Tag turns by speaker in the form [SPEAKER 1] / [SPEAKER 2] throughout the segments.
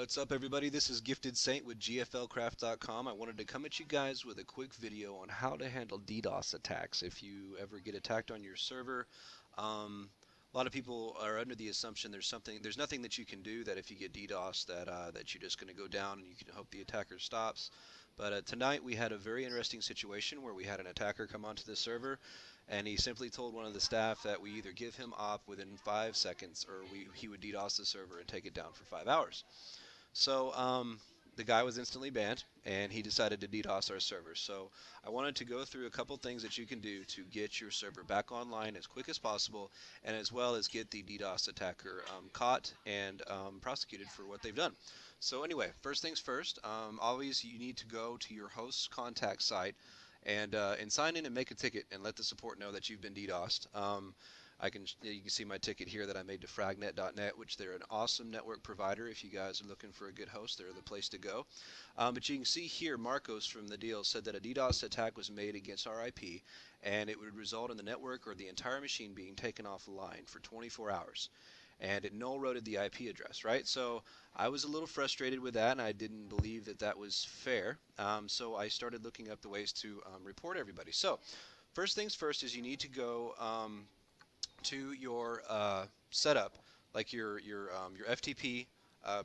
[SPEAKER 1] What's up, everybody? This is Gifted Saint with GFLcraft.com. I wanted to come at you guys with a quick video on how to handle DDoS attacks if you ever get attacked on your server. A lot of people are under the assumption there's nothing that you can do, that if you get DDoS that you're just going to go down and you can hope the attacker stops. But tonight we had a very interesting situation where we had an attacker come onto the server, and he simply told one of the staff that we either give him op within 5 seconds or he would DDoS the server and take it down for 5 hours. So the guy was instantly banned, and he decided to DDoS our server. So I wanted to go through a couple things that you can do to get your server back online as quick as possible, and as well as get the DDoS attacker caught and prosecuted for what they've done. So anyway, first things first, always you need to go to your host's contact site and sign in and make a ticket and let the support know that you've been DDoSed. You can see my ticket here that I made to fragnet.net, which they're an awesome network provider. If you guys are looking for a good host, they're the place to go. But you can see here, Marcos from the deal said that a DDoS attack was made against our IP, and it would result in the network or the entire machine being taken offline for 24 hours. And it null-roaded the IP address, right? So I was a little frustrated with that, and I didn't believe that that was fair. So I started looking up the ways to report everybody. So first things first is you need to go to your setup, like your FTP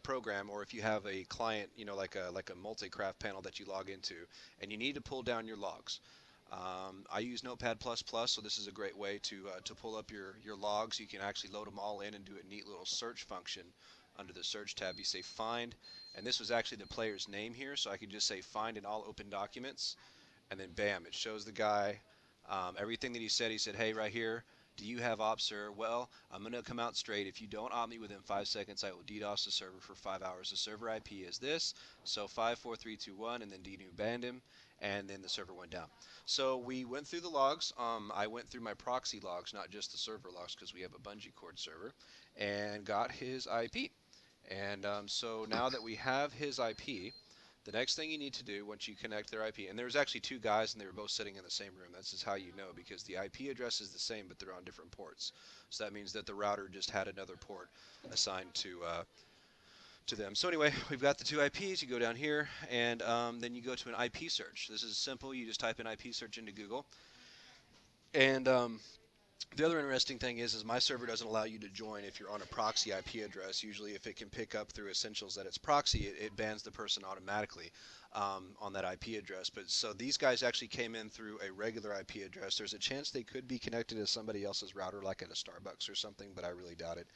[SPEAKER 1] program, or if you have a client, like a multi-craft panel that you log into, and you need to pull down your logs. I use Notepad++, so this is a great way to pull up your logs. You can actually load them all in and do a neat little search function. Under the search tab, you say find, and this was actually the player's name here, so I could just say find in all open documents, and then bam, it shows the guy everything that he said. He said, hey, right here, do you have ops, sir? Well, I'm going to come out straight. If you don't opt me within 5 seconds, I will DDoS the server for 5 hours. The server IP is this, so 54321, and then DNU banned him, and then the server went down. So we went through the logs. I went through my proxy logs, not just the server logs, because we have a bungee cord server, and got his IP. And so now that we have his IP, the next thing you need to do once you connect their IP, and there was actually two guys and they were both sitting in the same room. This is how you know, because the IP address is the same, but they're on different ports. So that means that the router just had another port assigned to them. So anyway, we've got the two IPs. You go down here, and then you go to an IP search. This is simple. You just type in IP search into Google, and the other interesting thing is my server doesn't allow you to join if you're on a proxy IP address. Usually if it can pick up through Essentials that it's proxy, it bans the person automatically on that IP address. But so these guys actually came in through a regular IP address. There's a chance they could be connected to somebody else's router, like at a Starbucks or something, but I really doubt it.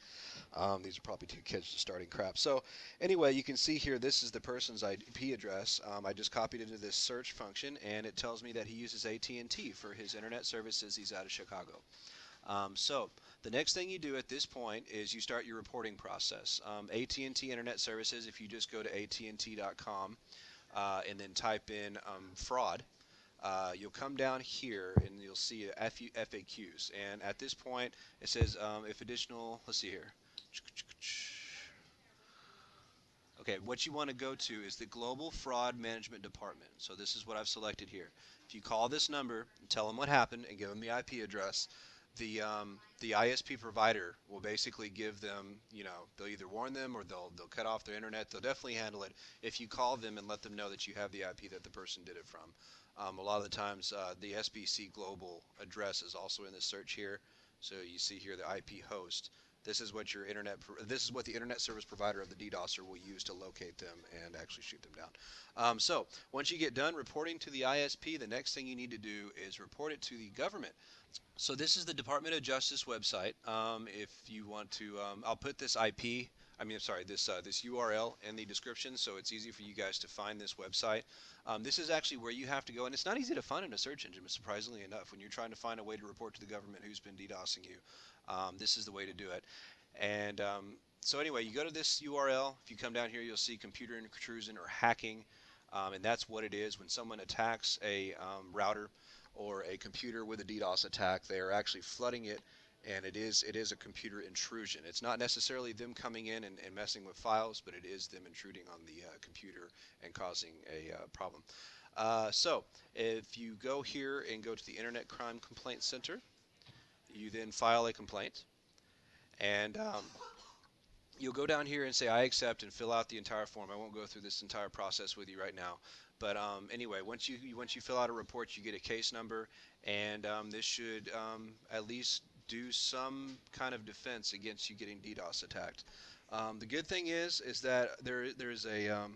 [SPEAKER 1] These are probably two kids just starting crap. So anyway, you can see here, this is the person's IP address. I just copied it into this search function, and it tells me that he uses AT&T for his internet services. He's out of Chicago. So the next thing you do at this point is you start your reporting process. AT&T Internet Services, if you just go to AT&T.com and then type in fraud, you'll come down here and you'll see FAQs. And at this point, it says if additional, let's see here. Okay, what you want to go to is the Global Fraud Management Department. So this is what I've selected here. If you call this number and tell them what happened and give them the IP address, the ISP provider will basically give them, they'll either warn them or they'll cut off their internet. They'll definitely handle it if you call them and let them know that you have the IP that the person did it from. A lot of the times the SBC global address is also in the search here. So you see here the IP host. This is what the internet service provider of the DDoSer will use to locate them and actually shoot them down. So once you get done reporting to the ISP, the next thing you need to do is report it to the government. So this is the Department of Justice website. If you want to, I'll put this this URL in the description, so it's easy for you guys to find this website. This is actually where you have to go, and it's not easy to find in a search engine, surprisingly enough, when you're trying to find a way to report to the government who's been DDoSing you. This is the way to do it. And so anyway, you go to this URL. If you come down here, you'll see computer intrusion or hacking, and that's what it is. When someone attacks a router or a computer with a DDoS attack, they are actually flooding it, and it is a computer intrusion. It's not necessarily them coming in and messing with files, but it is them intruding on the computer and causing a problem. So if you go here and go to the Internet Crime Complaint Center, you then file a complaint, and you'll go down here and say I accept and fill out the entire form. I won't go through this entire process with you right now, but anyway, once you fill out a report, you get a case number, and this should at least do some kind of defense against you getting DDoS attacked. The good thing is that there's a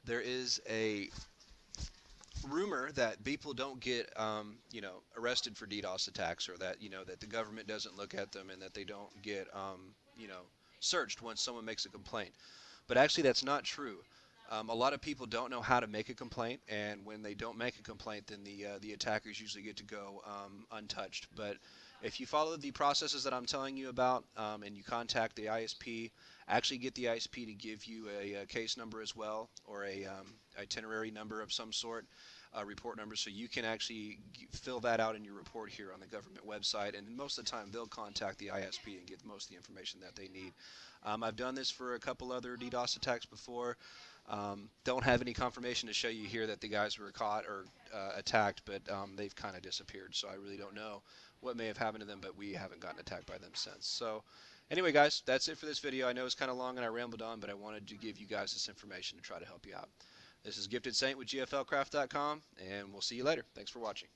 [SPEAKER 1] there is a rumor that people don't get arrested for DDoS attacks, or that that the government doesn't look at them, and that they don't get searched once someone makes a complaint. But actually, that's not true. A lot of people don't know how to make a complaint, and when they don't make a complaint, then the attackers usually get to go untouched. But if you follow the processes that I'm telling you about, and you contact the ISP, actually get the ISP to give you a case number as well, or a itinerary number of some sort, report number, so you can actually fill that out in your report here on the government website. And most of the time, they'll contact the ISP and get most of the information that they need. I've done this for a couple other DDoS attacks before. Don't have any confirmation to show you here that the guys were caught or attacked, but they've kind of disappeared, so I really don't know what may have happened to them, but we haven't gotten attacked by them since. So anyway, guys, that's it for this video. I know it's kind of long and I rambled on, but I wanted to give you guys this information to try to help you out. This is Gifted Saint with GFLcraft.com, and we'll see you later. Thanks for watching.